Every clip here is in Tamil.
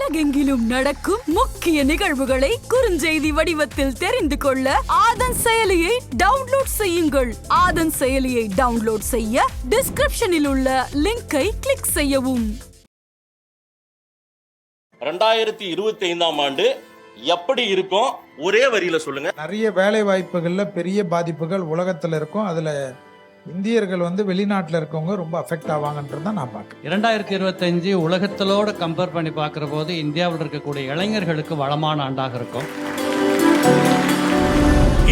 உலகெங்கிலும் நடக்கும் முக்கிய நிகழ்வுகளை குறுஞ்செய்தி வடிவத்தில் தெரிந்து கொள்ள ஆதன் செயலியை டவுன்லோட் செய்யுங்கள். ஆதன் செயலியை டவுன்லோட் செய்ய டிஸ்கிரிப்ஷனில் உள்ள லிங்கை கிளிக் செய்யவும். 2025ஆம் ஆண்டு எப்படி இருக்கும் ஒரே வரியில சொல்லுங்க. நிறைய வேலை வாய்ப்புகள்ல பெரிய பாதிப்புகள் உலகத்துல இருக்கும். அதுல இந்தியர்கள் வெளிநாட்டில் இருக்கவங்க ரொம்ப அஃபெக்ட் ஆவாங்கன்றது தான் நான் பார்க்குறேன். 2025 உலகத்திலோடு கம்பேர் பண்ணி பார்க்குற போது இந்தியாவில் இருக்கக்கூடிய இளைஞர்களுக்கு வளமான ஆண்டாக இருக்கும்.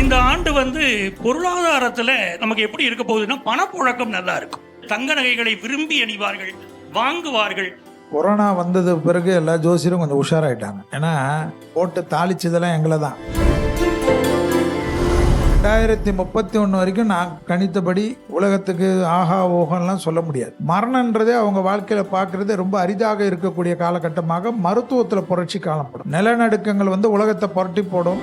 இந்த ஆண்டு பொருளாதாரத்தில் நமக்கு எப்படி இருக்க போகுதுன்னா பணப்புழக்கம் நல்லா இருக்கும். தங்க நகைகளை விரும்பி அணிவார்கள், வாங்குவார்கள். கொரோனா வந்தது பிறகு எல்லா ஜோசியரும் கொஞ்சம் உஷாராயிட்டாங்க. ஏன்னா போட்டு தாளிச்சதெல்லாம் எங்களை தான். 2031 வரைக்கும் நான் கணித்தபடி உலகத்துக்கு ஆஹா ஓகம்லாம் சொல்ல முடியாது. மரணன்றதே அவங்க வாழ்க்கையில் பார்க்கறது ரொம்ப அரிதாக இருக்கக்கூடிய காலகட்டமாக மருத்துவத்தில் புரட்சி காணப்படும். நிலநடுக்கங்கள் உலகத்தை புரட்டி போடும்.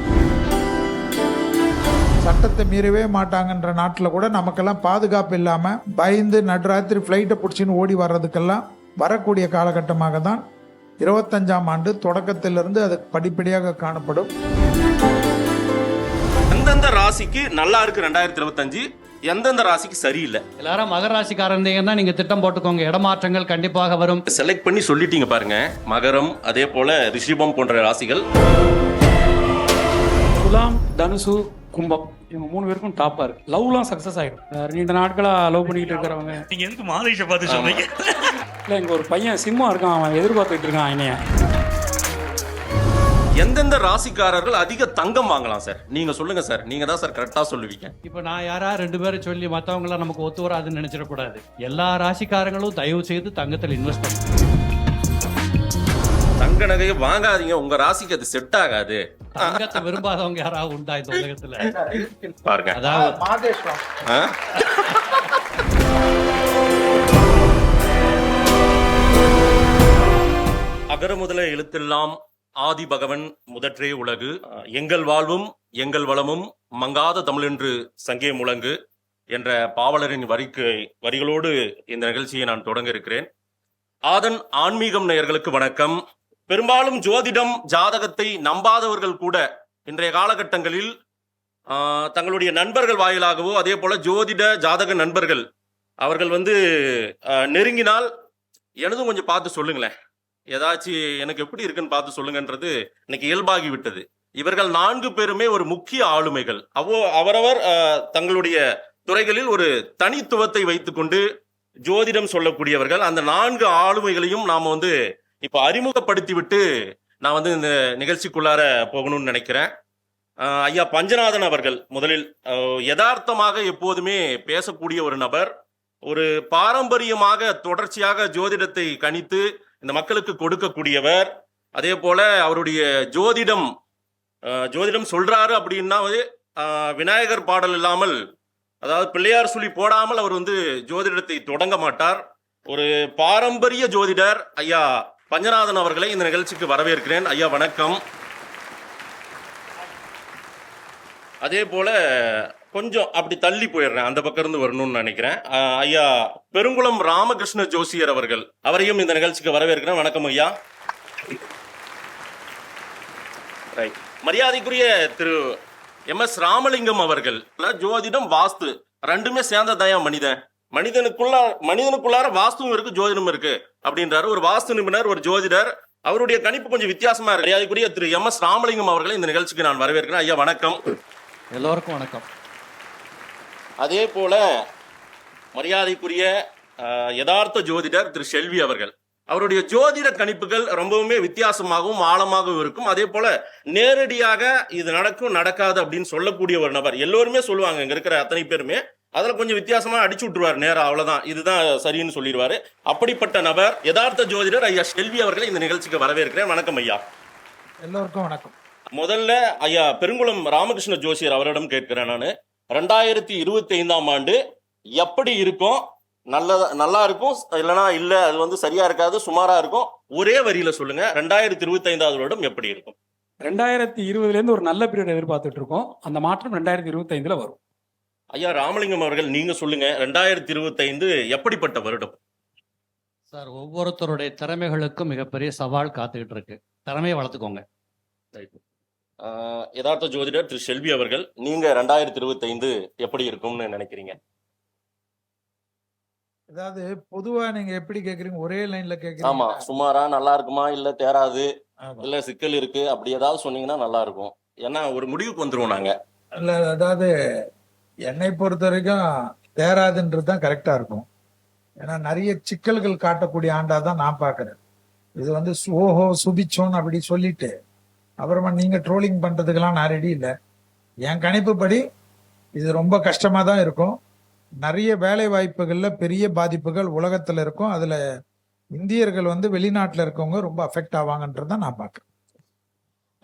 சட்டத்தை மீறவே மாட்டாங்கன்ற நாட்டில் கூட நமக்கெல்லாம் பாதுகாப்பு இல்லாமல் பயந்து நடுராத்திரி ஃப்ளைட்டை பிடிச்சின்னு ஓடி வர்றதுக்கெல்லாம் வரக்கூடிய காலகட்டமாக தான் 25ஆம் ஆண்டு தொடக்கத்திலிருந்து அது படிப்படியாக காணப்படும். எந்தெந்த ராசிக்கு நல்லா இருக்கு 2025, எந்தெந்த ராசிக்கு சரியில்லை? எல்லாரும் மகர ராசிக்காரந்தீங்கன்னா நீங்க திட்டம் போட்டுக்கோங்க. இடமாற்றங்கள் கண்டிப்பாக வரும். செலக்ட் பண்ணி சொல்லிட்டீங்க பாருங்க. மகரம், அதே போல ரிஷிபம் போன்ற ராசிகள். துலாம், தனுசு, கும்பம் இவங்க 3 பேருக்கும் டாப்பா இருக்கு. லவ்லாம் சக்சஸ் ஆயிடும். நீண்ட நாட்களா லவ் பண்ணிட்டு இருக்கிறவங்க. நீங்க எதுக்கு மாதேஷை பார்த்து சொன்னீங்க? இல்லை, இங்க ஒரு பையன் சிம்மம் இருக்கான், அவன் எதிர்பார்த்துட்டு இருக்கான் என்னைய. எந்தெந்த ராசிக்காரர்கள் அதிக தங்கம் வாங்கலாம் சார்? நீங்க சொல்லுங்க சார். நீங்க தான் சார் கரெக்டா சொல்லுவீங்க. இப்ப நான் யாரா 2 பேரை சொல்லி மத்தவங்க எல்லாம் நமக்கு ஒத்து வராதுன்னு நினைச்சிடக்கூடாது. எல்லா ராசிக்காரங்களும் தயவு செய்து தங்கத்தில் இன்வெஸ்ட் பண்ணுங்க. தங்க நகையை வாங்காதீங்க, உங்க ராசிக்கு அது செட் ஆகாது. தங்கத்தை விரும்பாதவங்க யாராவது உண்டா இந்த உலகத்துல? பாருங்க, அதாவது அகர முதல எழுத்தெல்லாம் ஆதி பகவன் முதற்றே உலகு. எங்கள் வாழ்வும் எங்கள் வளமும் மங்காத தமிழென்று சங்கே முழங்கு என்ற பாவலரின் வரிகளோடு இந்த நிகழ்ச்சியை நான் தொடங்க இருக்கிறேன். ஆதன் ஆன்மீகம் நேயர்களுக்கு வணக்கம். பெரும்பாலும் ஜோதிடம் ஜாதகத்தை நம்பாதவர்கள் கூட இன்றைய காலகட்டங்களில் தங்களுடைய நண்பர்கள் வாயிலாகவோ அதே போல ஜோதிட ஜாதக நண்பர்கள் அவர்கள் நெருங்கினால் எனதும் கொஞ்சம் பார்த்து சொல்லுங்களேன், ஏதாச்சும் எனக்கு எப்படி இருக்குன்னு பார்த்து சொல்லுங்கன்றது இன்னைக்கு இயல்பாகி விட்டது. இவர்கள் 4 பேருமே ஒரு முக்கிய ஆளுமைகள். அவரவர் தங்களுடைய துறைகளில் ஒரு தனித்துவத்தை வைத்துக்கொண்டு ஜோதிடம் சொல்லக்கூடியவர்கள். அந்த 4 ஆளுமைகளையும் நாம இப்ப அறிமுகப்படுத்தி விட்டு நான் இந்த நிகழ்ச்சிக்குள்ளார போகணும்னு நினைக்கிறேன். ஐயா பஞ்சநாதன் அவர்கள் முதலில் யதார்த்தமாக எப்போதுமே பேசக்கூடிய ஒரு நபர். ஒரு பாரம்பரியமாக தொடர்ச்சியாக ஜோதிடத்தை கணித்து இந்த மக்களுக்கு கொடுக்கக்கூடியவர். அதே போல அவருடைய ஜோதிடம் சொல்றாரு அப்படின்னா விநாயகர் பாடல் இல்லாமல், அதாவது பிள்ளையார் சொல்லி போடாமல் அவர் ஜோதிடத்தை தொடங்க மாட்டார். ஒரு பாரம்பரிய ஜோதிடர் ஐயா பஞ்சநாதன் அவர்களை இந்த நிகழ்ச்சிக்கு வரவேற்கிறேன். ஐயா வணக்கம். அதே போல கொஞ்சம் அப்படி தள்ளி போயிடுறேன், அந்த பக்கம் இருந்து வரணும்னு நினைக்கிறேன். ஐயா பெருங்குளம் ராமகிருஷ்ண ஜோசியர் அவரையும் இந்த நிகழ்ச்சிக்கு வரவேற்கிறேன். வணக்கம் ஐயா. மரியாதைக்குரிய திரு MS ராமலிங்கம் அவர்கள். ஜோதிடம் வாஸ்து ரெண்டுமே சேர்ந்ததாயா மனிதனுக்குள்ளார வாஸ்துவும் இருக்கு ஜோதிடமும் இருக்கு அப்படின்றாரு. ஒரு வாஸ்து நிபுணர், ஒரு ஜோதிடர். அவருடைய கணிப்பு கொஞ்சம் வித்தியாசமா இருக்கு. மரியாதைக்குரிய திரு MS ராமலிங்கம் அவர்களை இந்த நிகழ்ச்சிக்கு நான் வரவேற்கிறேன். ஐயா வணக்கம். எல்லோருக்கும் வணக்கம். அதே போல மரியாதைக்குரிய யதார்த்த ஜோதிடர் திரு செல்வி அவர்கள். அவருடைய ஜோதிட கணிப்புகள் ரொம்பவுமே வித்தியாசமாகவும் ஆழமாகவும் இருக்கும். அதே போல நேரடியாக இது நடக்கும் நடக்காது அப்படின்னு சொல்லக்கூடிய ஒரு நபர். எல்லோருமே சொல்லுவாங்க, இங்க இருக்கிற அத்தனை பேருமே அதுல கொஞ்சம் வித்தியாசமா அடிச்சு விட்டுருவார். நேரம் அவ்வளவுதான், இதுதான் சரின்னு சொல்லிடுவாரு. அப்படிப்பட்ட நபர் யதார்த்த ஜோதிடர் ஐயா செல்வி அவர்களை இந்த நிகழ்ச்சிக்கு வரவேற்கிறேன். வணக்கம் ஐயா. எல்லோருக்கும் வணக்கம். முதல்ல ஐயா பெருங்குளம் ராமகிருஷ்ண ஜோசியர் அவரிடம் கேட்கிறேன். நான் 2025ஆம் ஆண்டு எப்படி இருக்கும்? நல்லா இருக்கும், இல்லைன்னா இல்ல அது சரியா இருக்காது, சுமாரா இருக்கும். ஒரே வரியில சொல்லுங்க, 2025ஆவது வருடம் எப்படி இருக்கும்? 2020 ஒரு நல்ல பீரியட் எதிர்பார்த்துட்டு இருக்கோம். அந்த மாற்றம் 2025 வரும். ஐயா ராமலிங்கம் அவர்கள், நீங்க சொல்லுங்க, 2025 எப்படிப்பட்ட வருடம்? சார், ஒவ்வொருத்தருடைய திறமைகளுக்கும் மிகப்பெரிய சவால் காத்துக்கிட்டு இருக்கு. திறமையை வளர்த்துக்கோங்க. யதார்த்த ஜோதிடர் திரு செல்வி அவர்கள், நீங்க 2025 எப்படி இருக்கும்னு நினைக்கிறீங்க? அதாவது பொதுவா நீங்க எப்படி கேக்குறீங்க, ஒரே லைன்ல ஆமா, கேக்குறீங்க? சுமாரா நல்லா இருக்குமா, இல்ல தேராது, ஆமா. இல்ல சிக்கல் இருக்கு, அப்படி ஏதாவது சொன்னீங்கன்னா நல்லா இருக்கும். ஏன்னா ஒரு முடிவுக்கு வந்துருவோம் நாங்க. இல்ல, அதாவது என்னை பொறுத்த வரைக்கும் தேராதுன்றது தான் கரெக்டா இருக்கும். ஏன்னா நிறைய சிக்கல்கள் காட்டக்கூடிய ஆண்டா தான் நான் பாக்குறேன். இது வந்து ஓஹோ சுபிச்சோன்னு அப்படி சொல்லிட்டு அப்புறமா நீங்க ட்ரோலிங் பண்றதுக்கெல்லாம் நான் ரெடி இல்லை. என் கணிப்புப்படி இது ரொம்ப கஷ்டமா தான் இருக்கும். நிறைய வேலை வாய்ப்புகள்ல பெரிய பாதிப்புகள் உலகத்துல இருக்கும். அதுல இந்தியர்கள் வந்து வெளிநாட்டுல இருக்கவங்க ரொம்ப அஃபெக்ட் ஆவாங்கன்றத நான் பாக்குறேன்.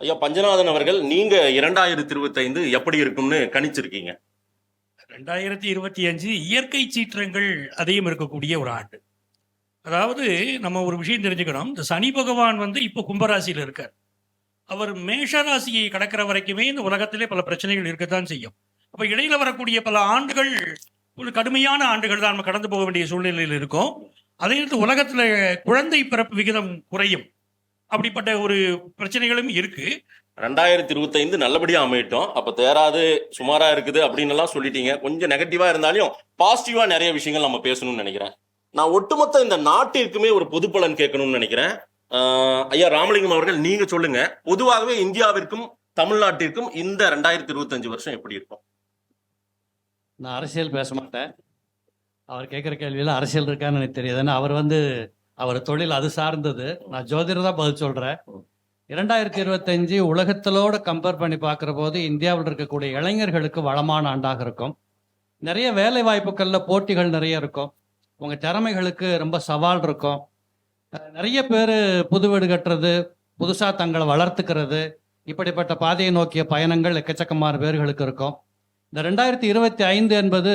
ஐயா பஞ்சநாதன் அவர்கள், நீங்க 2025 எப்படி இருக்கும்னு கணிச்சிருக்கீங்க? 2025 இயற்கை சீற்றங்கள் அதிகம் இருக்கக்கூடிய ஒரு ஆண்டு. அதாவது நம்ம ஒரு விஷயம் தெரிஞ்சுக்கணும். இந்த சனி பகவான் வந்து இப்போ கும்பராசியில் இருக்கார். அவர் மேஷ ராசியை கடக்கிற வரைக்குமே இந்த உலகத்திலே பல பிரச்சனைகள் இருக்கத்தான் செய்யும். அப்போ இடையில வரக்கூடிய பல ஆண்டுகள் ஒரு கடுமையான ஆண்டுகள் தான் நம்ம கடந்து போக வேண்டிய சூழ்நிலையில் இருக்கும். அதே நேரத்தில் உலகத்தில் குழந்தை பிறப்பு விகிதம் குறையும். அப்படிப்பட்ட ஒரு பிரச்சனைகளும் இருக்கு. 2025 நல்லபடியா அமையட்டும். அப்ப தேராது, சுமாரா இருக்குது அப்படின்னு எல்லாம் சொல்லிட்டீங்க. கொஞ்சம் நெகட்டிவா இருந்தாலும் பாசிட்டிவா நிறைய விஷயங்கள் நம்ம பேசணும்னு நினைக்கிறேன். நான் ஒட்டுமொத்த இந்த நாட்டிற்குமே ஒரு பொது பலன் கேட்கணும்னு நினைக்கிறேன். ஐயா ராமலிங்கம் அவர்கள், நீங்க சொல்லுங்க, பொதுவாகவே இந்தியாவிற்கும் தமிழ்நாட்டிற்கும் இந்த 2025 வருஷம் எப்படி இருக்கும்? நான் அரசியல் பேச மாட்டேன். அவர் கேட்குற கேள்வியில் அரசியல் இருக்கான்னு எனக்கு தெரியாது. ஏன்னா அவர் தொழில் அது சார்ந்தது. நான் ஜோதிடர் தான் பதில் சொல்கிறேன். 2025 உலகத்திலோட கம்பேர் பண்ணி பார்க்குற போது இந்தியாவில் இருக்கக்கூடிய இளைஞர்களுக்கு வளமான ஆண்டாக இருக்கும். நிறைய வேலை வாய்ப்புகளில் போட்டிகள் நிறைய இருக்கும். உங்கள் திறமைகளுக்கு ரொம்ப சவால் இருக்கும். நிறைய பேர் புது வீடு கட்டுறது, புதுசாக தங்களை வளர்த்துக்கிறது, இப்படிப்பட்ட பாதையை நோக்கிய பயணங்கள் எக்கச்சக்கமான பேர்களுக்கு இருக்கும். இந்த 2025 என்பது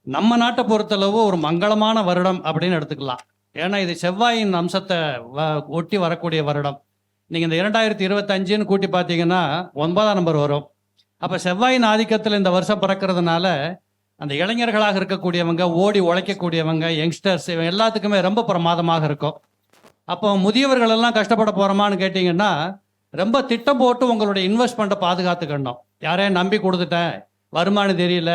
நம்ம நாட்டை பொறுத்தளவு ஒரு மங்களமான வருடம் அப்படின்னு எடுத்துக்கலாம். ஏன்னா இது செவ்வாயின் அம்சத்தை ஒட்டி வரக்கூடிய வருடம். நீங்கள் இந்த 2025ன்னு கூட்டி பார்த்தீங்கன்னா 9ஆம் நம்பர் வரும். அப்போ செவ்வாயின் ஆதிக்கத்தில் இந்த வருஷம் பிறக்கிறதுனால அந்த இளைஞர்களாக இருக்கக்கூடியவங்க, ஓடி உழைக்கக்கூடியவங்க, யங்ஸ்டர்ஸ், இவங்க எல்லாத்துக்குமே ரொம்ப பிரமாதமாக இருக்கும். அப்போ முதியவர்கள் எல்லாம் கஷ்டப்பட போகிறோமான்னு கேட்டிங்கன்னா, ரொம்ப திட்டம் போட்டு உங்களுடைய இன்வெஸ்ட்மெண்ட்டை பாதுகாத்துக்கணும். யாரையும் நம்பி கொடுத்துட்டேன், வருமானம் தெரியல,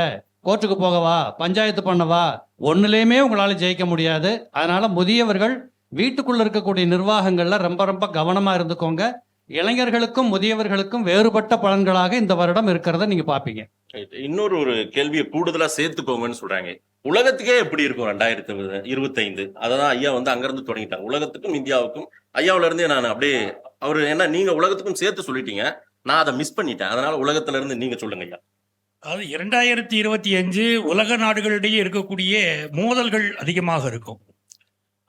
கோர்ட்டுக்கு போகவா, பஞ்சாயத்து பண்ணவா, ஒன்றுலேயுமே உங்களால் ஜெயிக்க முடியாது. அதனால் முதியவர்கள் வீட்டுக்குள்ளே இருக்கக்கூடிய நிர்வாகங்களில் ரொம்ப ரொம்ப கவனமாக இருந்துக்கோங்க. இளைஞர்களுக்கும் முதியவர்களுக்கும் வேறுபட்ட பலன்களாக இந்த வருடம் இருக்கிறத நீங்கள் பார்ப்பீங்க. இன்னொரு ஒரு கேள்வியை கூடுதலா சேர்த்துக்கோங்கன்னு சொல்றாங்க. உலகத்துக்கே எப்படி இருக்கும் 2025? அதான் ஐயா வந்து அங்கிருந்து தொடங்கிட்டாங்க. உலகத்துக்கும் இந்தியாவுக்கும் ஐயாவில இருந்தே நான் அப்படியே அவரு என்ன, நீங்க உலகத்துக்கும் சேர்த்து சொல்லிட்டீங்க, நான் அதை மிஸ் பண்ணிட்டேன். அதனால உலகத்துல இருந்து நீங்க சொல்லுங்க ஐயா. அதாவது 2025 உலக நாடுகளிடையே இருக்கக்கூடிய மோதல்கள் அதிகமாக இருக்கும்.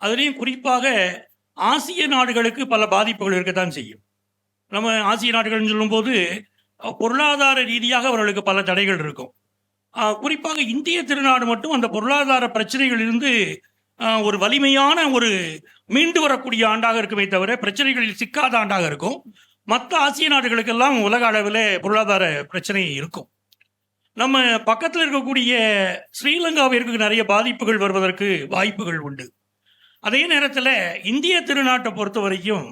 அதுலேயும் குறிப்பாக ஆசிய நாடுகளுக்கு பல பாதிப்புகள் இருக்கத்தான் செய்யும். நம்ம ஆசிய நாடுகள்னு சொல்லும்போது பொருளாதார ரீதியாக அவர்களுக்கு பல தடைகள் இருக்கும். குறிப்பாக இந்திய திருநாடு மட்டும் அந்த பொருளாதார பிரச்சனைகளிலிருந்து ஒரு வலிமையான ஒரு மீண்டு வரக்கூடிய ஆண்டாக இருக்குமே தவிர பிரச்சனைகளில் சிக்காத ஆண்டாக இருக்கும். மற்ற ஆசிய நாடுகளுக்கெல்லாம் உலக அளவில் பொருளாதார பிரச்சனை இருக்கும். நம்ம பக்கத்தில் இருக்கக்கூடிய ஸ்ரீலங்காவிற்கு நிறைய பாதிப்புகள் வருவதற்கு வாய்ப்புகள் உண்டு. அதே நேரத்தில் இந்திய திருநாட்டை பொறுத்த வரைக்கும்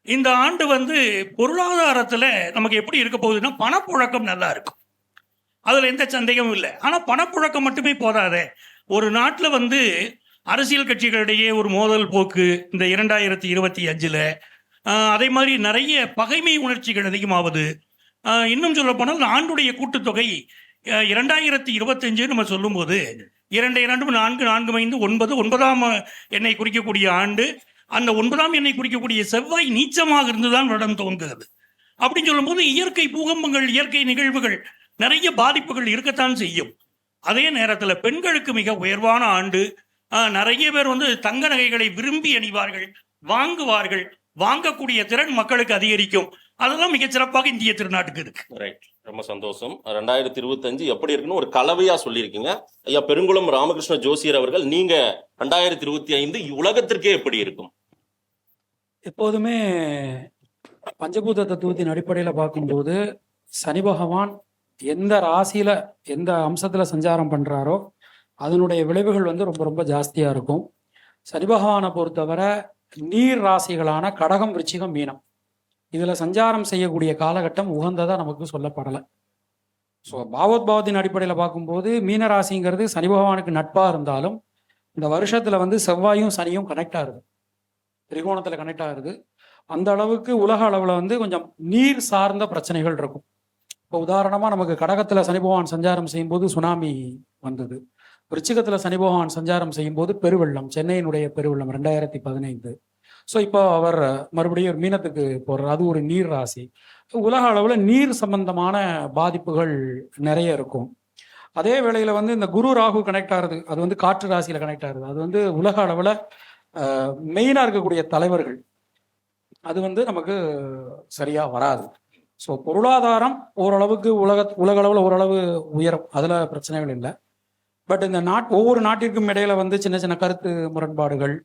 இந்த ஆண்டு வந்து பொருளாதாரத்தில் நமக்கு எப்படி இருக்க போகுதுன்னா, பணப்புழக்கம் நல்லா இருக்கும். அதில் எந்த சந்தேகமும் இல்லை. ஆனால் பணப்புழக்கம் மட்டுமே போதாதே. ஒரு நாட்டில் வந்து அரசியல் கட்சிகளிடையே ஒரு மோதல் போக்கு இந்த 2025 அதே மாதிரி நிறைய பகைமை உணர்ச்சிகள் அதிகமாவது. இன்னும் சொல்ல போனால் ஆண்டுடைய கூட்டுத்தொகை 2025 நம்ம சொல்லும்போது 2 2 4 4 5 9 9ஆம் எண்ணை குறிக்கக்கூடிய ஆண்டு. அந்த 9ஆம் எண்ணை குறிக்கக்கூடிய செவ்வாய் நீச்சமாக இருந்துதான் வருடம் துவங்குகிறது. அப்படின்னு சொல்லும்போது இயற்கை பூகம்பங்கள், இயற்கை நிகழ்வுகள், நிறைய பாதிப்புகள் இருக்கத்தான் செய்யும். அதே நேரத்தில் பெண்களுக்கு மிக உயர்வான ஆண்டு. நிறைய பேர் வந்து தங்க நகைகளை விரும்பி அணிவார்கள், வாங்குவார்கள். வாங்கக்கூடிய திறன் மக்களுக்கு அதிகரிக்கும். அதெல்லாம் மிகச்சிறப்பாக இந்திய திருநாட்டுக்கு இருக்கு. ரைட், ரொம்ப சந்தோஷம். 2025 எப்படி இருக்குன்னு ஒரு கலவையா சொல்லியிருக்கீங்க. ஐயா பெருங்குளம் ராமகிருஷ்ண ஜோசியர் அவர்கள், நீங்க 2025 உலகத்திற்கே எப்படி இருக்கும்? எப்போதுமே பஞ்சபூத தத்துவத்தின் அடிப்படையில் பார்க்கும்போது சனி பகவான் எந்த ராசியில எந்த அம்சத்துல சஞ்சாரம் பண்றாரோ அதனுடைய விளைவுகள் வந்து ரொம்ப ரொம்ப ஜாஸ்தியா இருக்கும். சனி பகவானை பொறுத்தவரை நீர் ராசிகளான கடகம், விருச்சிகம், மீனம் இதில் சஞ்சாரம் செய்யக்கூடிய காலகட்டம் உகந்ததாக நமக்கு சொல்லப்படலை. ஸோ பாவத்தின் அடிப்படையில் பார்க்கும்போது மீன ராசிங்கிறது சனி பகவானுக்கு நட்பாக இருந்தாலும் இந்த வருஷத்தில் வந்து செவ்வாயும் சனியும் கனெக்ட் ஆகுது, திரிகோணத்தில் கனெக்ட் ஆகுது. அந்த அளவுக்கு உலக அளவில் வந்து கொஞ்சம் நீர் சார்ந்த பிரச்சனைகள் இருக்கும். இப்போ உதாரணமாக நமக்கு கடகத்தில் சனி பகவான் சஞ்சாரம் செய்யும்போது சுனாமி வந்தது. விருச்சிகத்தில் சனி பகவான் சஞ்சாரம் செய்யும்போது பெருவெள்ளம், சென்னையினுடைய பெருவெள்ளம் 2015. ஸோ இப்போ அவர் மறுபடியும் ஒரு மீனத்துக்கு போடுறார், அது ஒரு நீர் ராசி. உலக அளவில் நீர் சம்பந்தமான பாதிப்புகள் நிறைய இருக்கும். அதே வேளையில் வந்து இந்த குரு ராகு கனெக்ட் ஆகுது, அது வந்து காற்று ராசியில் கனெக்ட் ஆகுது. அது வந்து உலக அளவில் மெயினாக இருக்கக்கூடிய தலைவர்கள் அது வந்து நமக்கு சரியாக வராது. ஸோ பொருளாதாரம் ஓரளவுக்கு உலக அளவில் ஓரளவு உயரும், அதில் பிரச்சனைகள் இல்லை. பட் இந்த ஒவ்வொரு நாட்டிற்கும் இடையில வந்து சின்ன சின்ன கருத்து முரண்பாடுகள்,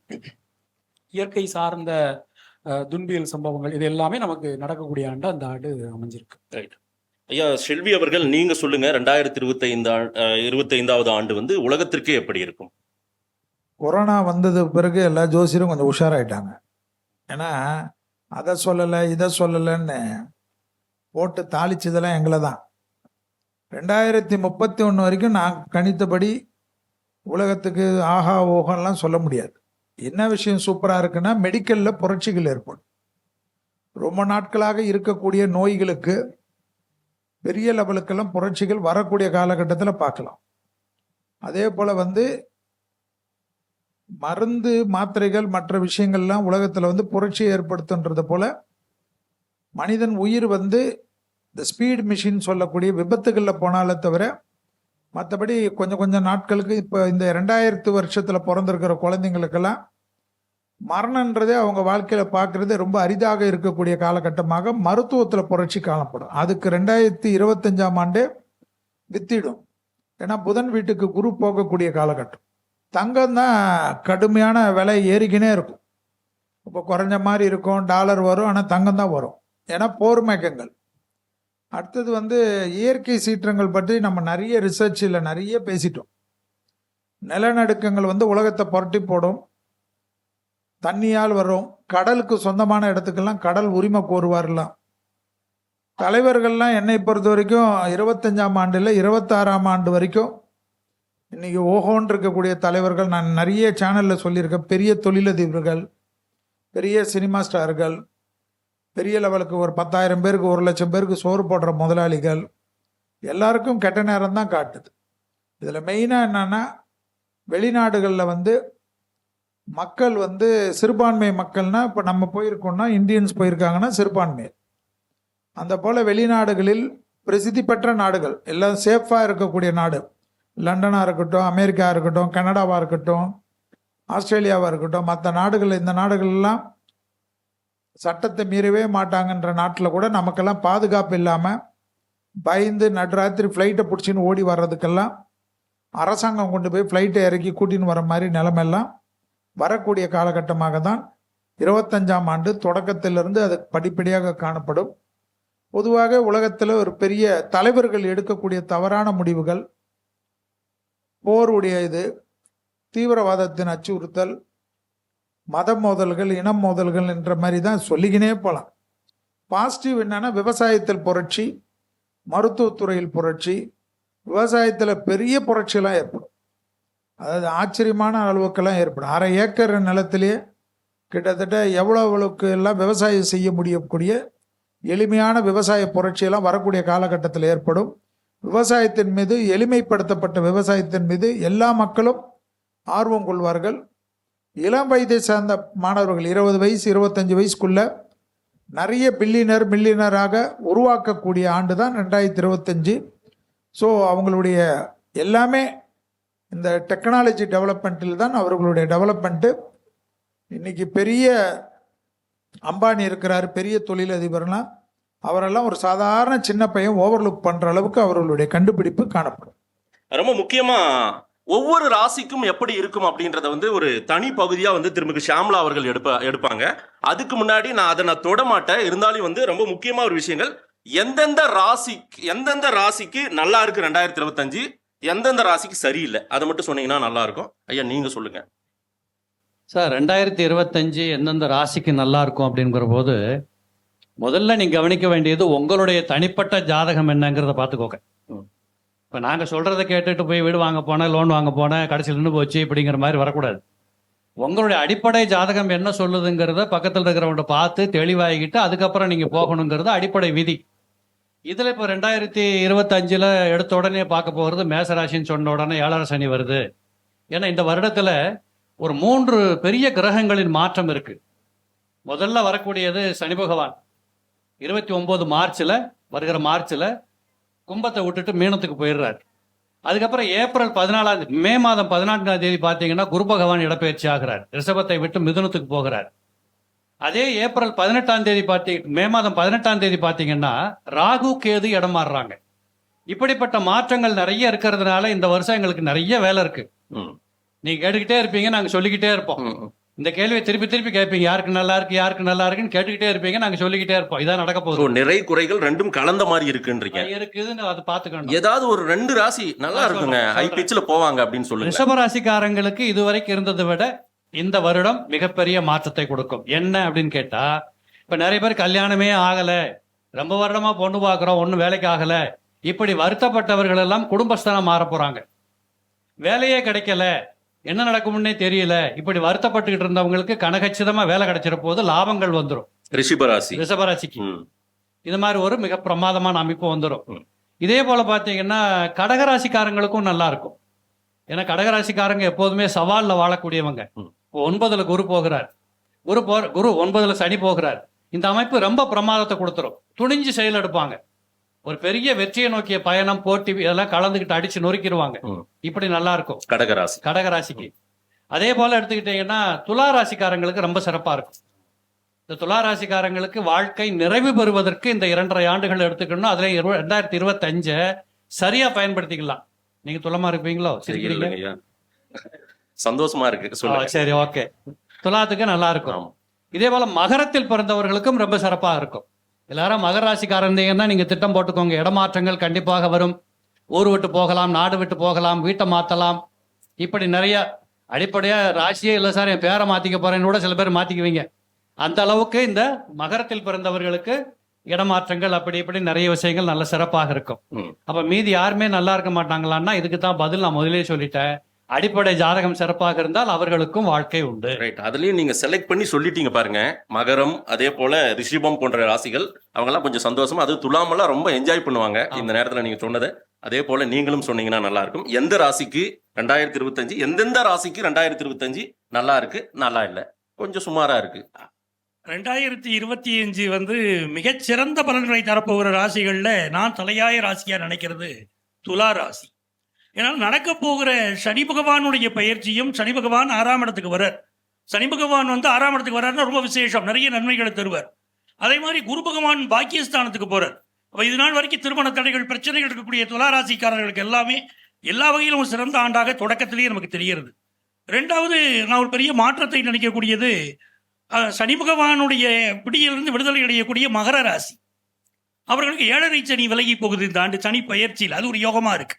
இயற்கை சார்ந்த துன்பியல் சம்பவங்கள், இது எல்லாமே நமக்கு நடக்கக்கூடிய ஆண்டு அந்த ஆண்டு அமைஞ்சிருக்கு. ரைட். ஐயா செல்வி அவர்கள், நீங்க சொல்லுங்க, 2025வது ஆண்டு வந்து உலகத்திற்கே எப்படி இருக்கும்? கொரோனா வந்தது பிறகு எல்லா ஜோசியரும் கொஞ்சம் உஷாராயிட்டாங்க. ஏன்னா அதை சொல்லலை இதை சொல்லலைன்னு போட்டு தாளிச்சதெல்லாம் எங்களை தான். 2031 வரைக்கும் நான் கணித்தபடி உலகத்துக்கு ஆஹா ஓகம்லாம் சொல்ல முடியாது. என்ன விஷயம் சூப்பராக இருக்குன்னா, மெடிக்கலில் புரட்சிகள் ஏற்படும். ரொம்ப நாட்களாக இருக்கக்கூடிய நோய்களுக்கு பெரிய லெவலுக்கெல்லாம் புரட்சிகள் வரக்கூடிய காலகட்டத்தில் பார்க்கலாம். அதே போல் வந்து மருந்து மாத்திரைகள் மற்ற விஷயங்கள்லாம் உலகத்தில் வந்து புரட்சியை ஏற்படுத்துன்றது போல மனிதன் உயிர் வந்து இந்த ஸ்பீட் மிஷின் சொல்லக்கூடிய விபத்துகளில் போனாலே தவிர மற்றபடி கொஞ்சம் நாட்களுக்கு இப்போ இந்த 2000 வருஷத்தில் பிறந்திருக்கிற குழந்தைங்களுக்கெல்லாம் மரணன்றதே அவங்க வாழ்க்கையில் பார்க்குறது ரொம்ப அரிதாக இருக்கக்கூடிய காலகட்டமாக மருத்துவத்தில் புரட்சி காணப்படும். அதுக்கு 2025ஆம் ஆண்டே வித்திடும். ஏன்னா புதன் வீட்டுக்கு குரு போகக்கூடிய காலகட்டம். தங்கம் தான் கடுமையான விலை ஏறிக்கினே இருக்கும். இப்போ குறைஞ்ச மாதிரி இருக்கும், டாலர் வரும், ஆனால் தங்கம் தான் வரும். ஏன்னா போர் மயக்கங்கள். அடுத்தது வந்து இயற்கை சீற்றங்கள் பற்றி நம்ம நிறைய ரிசர்ச்சில் நிறைய பேசிட்டோம். நிலநடுக்கங்கள் வந்து உலகத்தை புரட்டி போடும், தண்ணியால் வரும், கடலுக்கு சொந்தமான இடத்துக்கெல்லாம் கடல் உரிமை கோருவார்லாம். தலைவர்கள்லாம் என்னை பொறுத்த வரைக்கும் 25ஆம் ஆண்டில் 26ஆம் ஆண்டு வரைக்கும் இன்றைக்கி ஓஹோன்னு இருக்கக்கூடிய தலைவர்கள் நான் நிறைய சேனலில் சொல்லியிருக்கேன். பெரிய தொழிலதிபர்கள், பெரிய சினிமா ஸ்டார்கள், பெரிய லெவலுக்கு ஒரு 10,000 பேருக்கு 1,00,000 பேருக்கு சோறு போடுற முதலாளிகள் எல்லாருக்கும் கெட்ட நேரம் தான் காட்டுது. இதில் மெயினாக என்னன்னா, வெளிநாடுகளில் வந்து மக்கள் வந்து சிறுபான்மை மக்கள்னா, இப்போ நம்ம போயிருக்கோம்னா இந்தியன்ஸ் போயிருக்காங்கன்னா சிறுபான்மை. அந்த போல் வெளிநாடுகளில் பிரசித்தி பெற்ற நாடுகள் எல்லாம் சேஃபாக இருக்கக்கூடிய நாடு, லண்டனாக இருக்கட்டும், அமெரிக்கா இருக்கட்டும், கனடாவாக இருக்கட்டும், ஆஸ்திரேலியாவாக இருக்கட்டும், மற்ற நாடுகள், இந்த நாடுகள்லாம் சட்டத்தை மீறவே மாட்டாங்கன்ற நாட்டில் கூட நமக்கெல்லாம் பாதுகாப்பு இல்லாமல் பயந்து நடுராத்திரி ஃப்ளைட்டை பிடிச்சின்னு ஓடி வர்றதுக்கெல்லாம் அரசாங்கம் கொண்டு போய் ஃப்ளைட்டை இறக்கி கூட்டின்னு வர மாதிரி நிலைமெல்லாம் வரக்கூடிய காலகட்டமாக தான் 25ஆம் ஆண்டு தொடக்கத்திலிருந்து அது படிப்படியாக காணப்படும். பொதுவாக உலகத்தில் ஒரு பெரிய தலைவர்கள் எடுக்கக்கூடிய தவறான முடிவுகள், போருடைய இது, தீவிரவாதத்தின் அச்சுறுத்தல், மத மோதல்கள், இனம் மோதல்கள் என்ற மாதிரி தான் சொல்லிக்கினே போகலாம். பாசிட்டிவ் என்னன்னா, விவசாயத்தில் புரட்சி, மருத்துவத்துறையில் புரட்சி, விவசாயத்தில் பெரிய புரட்சியெல்லாம் ஏற்படும். அதாவது ஆச்சரியமான அளவுக்கெல்லாம் ஏற்படும். 1/2 ஏக்கர் நிலத்திலேயே கிட்டத்தட்ட எவ்வளவுக்கு எல்லாம் விவசாயம் செய்ய முடியக்கூடிய எளிமையான விவசாய புரட்சியெல்லாம் வரக்கூடிய காலகட்டத்தில் ஏற்படும். விவசாயத்தின் மீது, எளிமைப்படுத்தப்பட்ட விவசாயத்தின் மீது எல்லா மக்களும் ஆர்வம் கொள்வார்கள். இளம் வயதை சார்ந்த மாணவர்கள் 20 வயசு 25 வயசுக்குள்ள நிறைய மில்லியனராக உருவாக்கக்கூடிய ஆண்டு தான் 2025. ஸோ அவங்களுடைய எல்லாமே இந்த டெக்னாலஜி டெவலப்மெண்ட்டில் தான் அவர்களுடைய டெவலப்மெண்ட்டு. இன்றைக்கி பெரிய அம்பானி இருக்கிறார், பெரிய தொழிலதிபர்லாம், அவரெல்லாம் ஒரு சாதாரண சின்ன பையன் ஓவர்லுக் பண்ணுற அளவுக்கு அவர்களுடைய கண்டுபிடிப்பு காணப்படும். ரொம்ப முக்கியமாக ஒவ்வொரு ராசிக்கும் எப்படி இருக்கும் அப்படின்றத வந்து ஒரு தனி பகுதியாக வந்து திரும்ப ஷாம்லா அவர்கள் எடுப்பாங்க. அதுக்கு முன்னாடி நான் தொட மாட்டேன். இருந்தாலும் வந்து ரொம்ப முக்கியமாக ஒரு விஷயங்கள், எந்தெந்த ராசிக்கு நல்லா இருக்கு 2025, எந்தெந்த ராசிக்கு சரியில்லை, அதை மட்டும் சொன்னீங்கன்னா நல்லா இருக்கும். ஐயா நீங்க சொல்லுங்க. சார் 2025 எந்தெந்த ராசிக்கு நல்லா இருக்கும் அப்படிங்கிற போது முதல்ல நீங்க கவனிக்க வேண்டியது உங்களுடைய தனிப்பட்ட ஜாதகம் என்னங்கிறத பார்த்துக்கோங்க. இப்போ நாங்கள் சொல்றதை கேட்டுட்டு போய் வீடு வாங்க போனேன், லோன் வாங்க போனேன், கடைசியில் நின்று போச்சு இப்படிங்கிற மாதிரி வரக்கூடாது. உங்களுடைய அடிப்படை ஜாதகம் என்ன சொல்லுதுங்கிறத பக்கத்தில் இருக்கிறவங்க பார்த்து தெளிவாகிக்கிட்டு அதுக்கப்புறம் நீங்கள் போகணுங்கிறது அடிப்படை விதி. இதில் இப்போ 2025 எடுத்த உடனே பார்க்க போகிறது மேசராசின்னு சொன்ன உடனே 7.5 சனி வருது. ஏன்னா இந்த வருடத்தில் ஒரு 3 பெரிய கிரகங்களின் மாற்றம் இருக்கு. முதல்ல வரக்கூடியது சனி பகவான் 29 மார்ச்சில், வருகிற மார்ச்சில் கும்பத்தை விட்டுட்டு மீனத்துக்கு போயிடுறாரு. அதுக்கப்புறம் ஏப்ரல் 14 மே மாதம் 14ஆம் தேதி பார்த்தீங்கன்னா குரு பகவான் இடப்பெயர்ச்சி ஆகிறார், ரிஷபத்தை விட்டு மிதுனத்துக்கு போகிறார். அதே ஏப்ரல் 18ஆம் தேதி மே மாதம் 18ஆம் தேதி பார்த்தீங்கன்னா ராகு கேது இடம் மாறுறாங்க. இப்படிப்பட்ட மாற்றங்கள் நிறைய இருக்கிறதுனால இந்த வருஷம் எங்களுக்கு நிறைய வேலை இருக்கு. நீங்க கேட்டுக்கிட்டே இருப்பீங்க, நாங்க சொல்லிக்கிட்டே இருப்போம். இந்த கேள்வியை திருப்பி திருப்பி கேட்பீங்க, யாருக்கு நல்லா இருக்கு யாருக்கு நல்லா இருக்குன்னு கேட்டுக்கிட்டே இருப்பீங்க, நாங்க சொல்லிக்கிட்டே இருப்போம். இதான் நடக்க போகுது. நிறை குறைகள் ரெண்டும் கலந்த மாதிரி இருக்குன்றீங்க. இருக்குதுன்னு அதை பார்த்துக்கணும். ஏதாவது ஒரு 2 ராசி நல்லா இருக்குங்க, ஹை பிட்ச்ல போவாங்க அப்படின்னு சொல்லுங்க. ரிஷப ராசிக்காரங்களுக்கு இதுவரைக்கும் இருந்ததை விட இந்த வருடம் மிகப்பெரிய மாற்றத்தை கொடுக்கும். என்ன அப்படின்னு கேட்டா, இப்ப நிறைய பேர் கல்யாணமே ஆகல, ரொம்ப வருடமா பொண்ணு பார்க்குறோம், ஒன்றும் வேலைக்கு ஆகல, இப்படி வருத்தப்பட்டவர்கள் எல்லாம் குடும்பஸ்தானம் மாற போறாங்க. வேலையே கிடைக்கல, என்ன நடக்கும்னே தெரியல, இப்படி வருத்தப்பட்டுக்கிட்டு இருந்தவங்களுக்கு கனகச்சிதமா வேலை கிடைச்சிட போது லாபங்கள் வந்துடும். ரிஷபராசிக்கு இது மாதிரி ஒரு மிக பிரமாதமான அமைப்பு வந்துடும். இதே போல பாத்தீங்கன்னா கடகராசிக்காரங்களுக்கும் நல்லா இருக்கும். ஏன்னா கடகராசிக்காரங்க எப்போதுமே சவால்ல வாழக்கூடியவங்க. 9ல் குரு போகிறார், குரு 9ல் சனி போகிறார். இந்த அமைப்பு ரொம்ப பிரமாதத்தை கொடுத்துரும். துணிஞ்சு செயல் எடுப்பாங்க. ஒரு பெரிய வெற்றியை நோக்கிய பயணம், போட்டி இதெல்லாம் கலந்துக்கிட்டு அடிச்சு நொறுக்கிடுவாங்க. இப்படி நல்லா இருக்கும் கடகராசிக்கு. அதே போல எடுத்துக்கிட்டீங்கன்னா துலா ராசிக்காரங்களுக்கு ரொம்ப சிறப்பா இருக்கும். இந்த துலா ராசிக்காரங்களுக்கு வாழ்க்கை நிறைவு பெறுவதற்கு இந்த 2.5 ஆண்டுகள் எடுத்துக்கணும். அதுல 2025 சரியா பயன்படுத்திக்கலாம். நீங்க துலமா இருப்பீங்களோ? சந்தோஷமா இருக்கு. சரி, ஓகே. துலாத்துக்கு நல்லா இருக்கும். இதே போல மகரத்தில் பிறந்தவர்களுக்கும் ரொம்ப சிறப்பா இருக்கும். எல்லாரும் மகர ராசிக்காரந்தீங்கன்னா நீங்க திட்டம் போட்டுக்கோங்க. இடமாற்றங்கள் கண்டிப்பாக வரும். ஊர் விட்டு போகலாம், நாடு விட்டு போகலாம், வீட்டை மாத்தலாம். இப்படி நிறைய அடிப்படையா ராசியே இல்லை சார், என் பேரை மாத்திக்க போறேன்னு கூட சில பேர் மாத்திக்குவீங்க. அந்த அளவுக்கு இந்த மகரத்தில் பிறந்தவர்களுக்கு இடமாற்றங்கள் அப்படி இப்படி நிறைய விஷயங்கள் நல்ல சிறப்பாக இருக்கும். அப்ப மீதி யாருமே நல்லா இருக்க மாட்டாங்களான்னா இதுக்கு தான் பதில் நான் முதலே சொல்லிட்டேன். அடிப்படை ஜாதகம் சிறப்பாக இருந்தால் அவர்களுக்கும் வாழ்க்கை உண்டு. ரைட். அதுலயும் நீங்க செலக்ட் பண்ணி சொல்லிட்டீங்க பாருங்க. மகரம், அதே போல ரிஷிபம் போன்ற ராசிகள் அவங்க எல்லாம் கொஞ்சம் சந்தோஷமா, அது துலாமெல்லாம் ரொம்ப என்ஜாய் பண்ணுவாங்க இந்த நேரத்துல நீங்க சொன்னதை. அதே போல நீங்களும் சொன்னீங்கன்னா நல்லா இருக்கும். எந்த ராசிக்கு 2025, எந்தெந்த ராசிக்கு 2025 நல்லா இருக்கு, நல்லா இல்ல, கொஞ்சம் சுமாரா இருக்கு? 2025 மிகச்சிறந்த பலன்களை தரப்போகிற ராசிகள்ல நான் தலையாய ராசியா நினைக்கிறது துலா ராசி. ஏன்னா நடக்க போகிற சனி பகவானுடைய பயிற்சியும், சனி பகவான் 6ஆம் இடத்துக்கு வர்றார். சனி பகவான் 6ஆம் இடத்துக்கு வர்றாருன்னா ரொம்ப விசேஷம், நிறைய நன்மைகளை தருவார். அதே மாதிரி குரு பகவான் பாக்கியஸ்தானத்துக்கு போறார். அப்ப இது நாள் வரைக்கும் திருமண தடைகள், பிரச்சனைகள் இருக்கக்கூடிய துலா ராசிக்காரர்களுக்கு எல்லாமே எல்லா வகையிலும் ஒரு சிறந்த ஆண்டாக தொடக்கத்திலேயே நமக்கு தெரிகிறது. 2வது நான் ஒரு பெரிய மாற்றத்தை நினைக்கக்கூடியது சனி பகவானுடைய பிடியிலிருந்து விடுதலை அடையக்கூடிய மகர ராசி. அவர்களுக்கு 7.5 சனி விலகி போகுது இந்த ஆண்டு சனி பயிற்சியில். அது ஒரு யோகமா இருக்கு.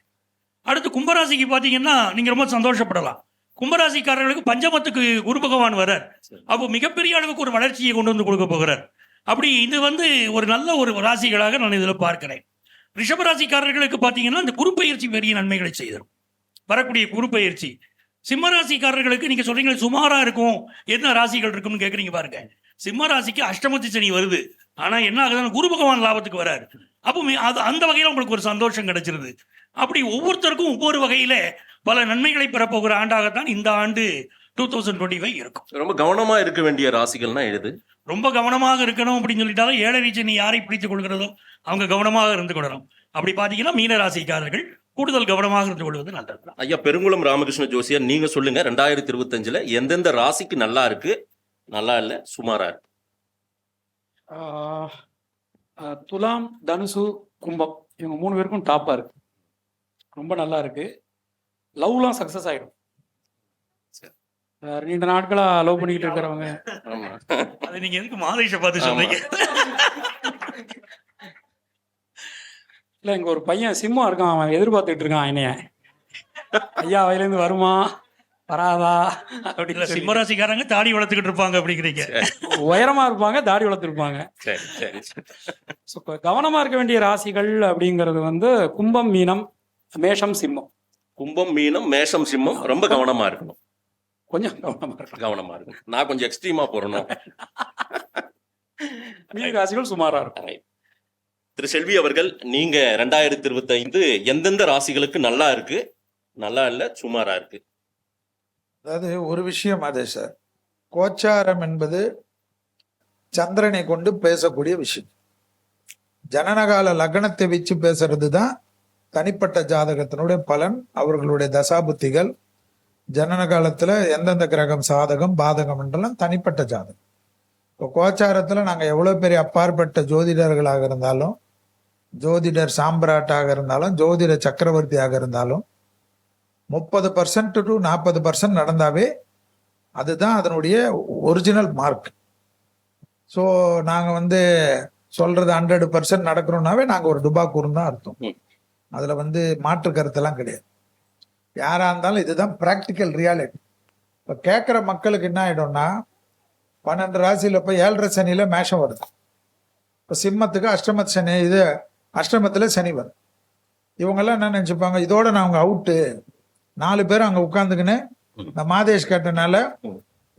அடுத்து கும்பராசிக்கு பார்த்தீங்கன்னா நீங்க ரொம்ப சந்தோஷப்படலாம். கும்பராசிக்காரர்களுக்கு பஞ்சமத்துக்கு குரு பகவான் வர்றார். அப்போ மிகப்பெரிய அளவுக்கு ஒரு வளர்ச்சியை கொண்டு வந்து கொடுக்க போகிறார். அப்படி இது ஒரு நல்ல ஒரு ராசிகளாக நான் இதில் பார்க்கிறேன். ரிஷபராசிக்காரர்களுக்கு பார்த்தீங்கன்னா இந்த குரு பயிற்சி பெரிய நன்மைகளை செய்தரும். வரக்கூடிய குரு பயிற்சி சிம்ம ராசிக்காரர்களுக்கு நீங்க சொல்றீங்க சுமாரா இருக்கும், என்ன ராசிகள் இருக்குன்னு கேட்குறீங்க பாருங்க. சிம்ம ராசிக்கு அஷ்டமத்து சனி வருது. ஆனா என்ன ஆகுதுன்னா குரு பகவான் லாபத்துக்கு வராரு. அப்போ அது அந்த வகையில் உங்களுக்கு ஒரு சந்தோஷம் கிடைச்சிருது. அப்படி ஒவ்வொருத்தருக்கும் ஒவ்வொரு வகையில பல நன்மைகளை பெறப்போகிற ஆண்டாகத்தான் இந்த ஆண்டு 2025 இருக்கும். ரொம்ப கவனமா இருக்க வேண்டிய ராசிகள்னா எழுது. ரொம்ப கவனமாக இருக்கணும் அப்படின்னு சொல்லிட்டாலும் 7.5 சனி யாரை பிடித்துக் கொள்கிறதோ அவங்க கவனமாக இருந்து கொள்ளணும். அப்படி பார்த்தீங்கன்னா மீன ராசிக்காரர்கள் கூடுதல் கவனமாக இருந்து கொள்வது நல்லது. ஐயா பெருங்குளம் ராமகிருஷ்ண ஜோசியர், நீங்க சொல்லுங்க 2025 எந்தெந்த ராசிக்கு நல்லா இருக்கு, நல்லா இல்ல, சுமாரா இருக்கு? துலாம், தனுசு, கும்பம் இவங்க 3 பேருக்கும் டாப்பா இருக்கு. ரொம்ப நல்லா இருக்கு. லவ்லாம் சக்சஸ் ஆயிடும். நீண்ட நாட்களா லவ் பண்ணிக்கிட்டு இருக்கிறவங்க, அது நீங்க எதுக்கு மாதேஷை பார்த்து சொல்றீங்க? இல்ல இங்க ஒரு பையன் சிம்மா இருக்கான், அவன் எதிர்பார்த்துட்டு இருக்கான் என்னைய. ஐயா வயலேருந்து வருமா வராதா இல்ல அப்படின்னு சொல்லி. சிம்மராசிக்காரங்க தாடி வளர்த்துக்கிட்டு இருப்பாங்க அப்படிங்கிறீங்க. உயரமா இருப்பாங்க, தாடி வளர்த்துருப்பாங்க. சரி சரி ஸோ கவனமா இருக்க வேண்டிய ராசிகள் அப்படிங்கிறது வந்து கும்பம், மீனம், மேஷம், சிம்மம். கும்பம், மீனம், மேஷம், சிம்மம் ரொம்ப கவனமா இருக்கணும். கொஞ்சம் கவனமா இருக்கணும். கவனமா இருக்கணும். நான் கொஞ்சம் எக்ஸ்ட்ரீமா போறணும். மீதி ராசிகள் சுமாரா இருக்கும். திரு செல்வி அவர்கள், நீங்க 2025 எந்தெந்த ராசிகளுக்கு நல்லா இருக்கு, நல்லா இல்ல, சுமாரா இருக்கு? அதாவது ஒரு விஷயம் அது சார், கோச்சாரம் என்பது சந்திரனை கொண்டு பேசக்கூடிய விஷயம். ஜனனகால லக்னத்தை வச்சு பேசுறது தான் தனிப்பட்ட ஜாதகத்தினுடைய பலன். அவர்களுடைய தசாபுத்திகள், ஜனன காலத்துல எந்தெந்த கிரகம் சாதகம் பாதகம் என்றெல்லாம் தனிப்பட்ட ஜாதகம். இப்போ கோச்சாரத்துல நாங்க எவ்வளவு பெரிய அப்பாற்பட்ட ஜோதிடர்களாக இருந்தாலும், ஜோதிடர் சாம்பிராட்டாக இருந்தாலும், ஜோதிட சக்கரவர்த்தியாக இருந்தாலும் 30% to 40% நடந்தாவே அதுதான் அதனுடைய ஒரிஜினல் மார்க். ஸோ நாங்கள் வந்து சொல்றது 100% நடக்கிறோம்னாவே நாங்கள் ஒரு டுபாக்கூர்னு தான் அர்த்தம். அதில் வந்து மாற்று கருத்தெல்லாம் கிடையாது. யாராக இருந்தாலும் இதுதான் ப்ராக்டிக்கல் ரியாலிட்டி. இப்போ கேட்குற மக்களுக்கு என்ன ஆகிடும்னா, 12 ராசியில் போய் 7.5 சனியில் மேஷம் வருது. இப்போ சிம்மத்துக்கு அஷ்டம சனி, இது அஷ்டமத்தில் சனி வரும். இவங்கெல்லாம் என்ன நினச்சிப்பாங்க, இதோட நான் அவங்க அவுட்டு, 4 பேர் அங்கே உட்காந்துக்கின்னு இந்த மாதேஷ் கேட்டனால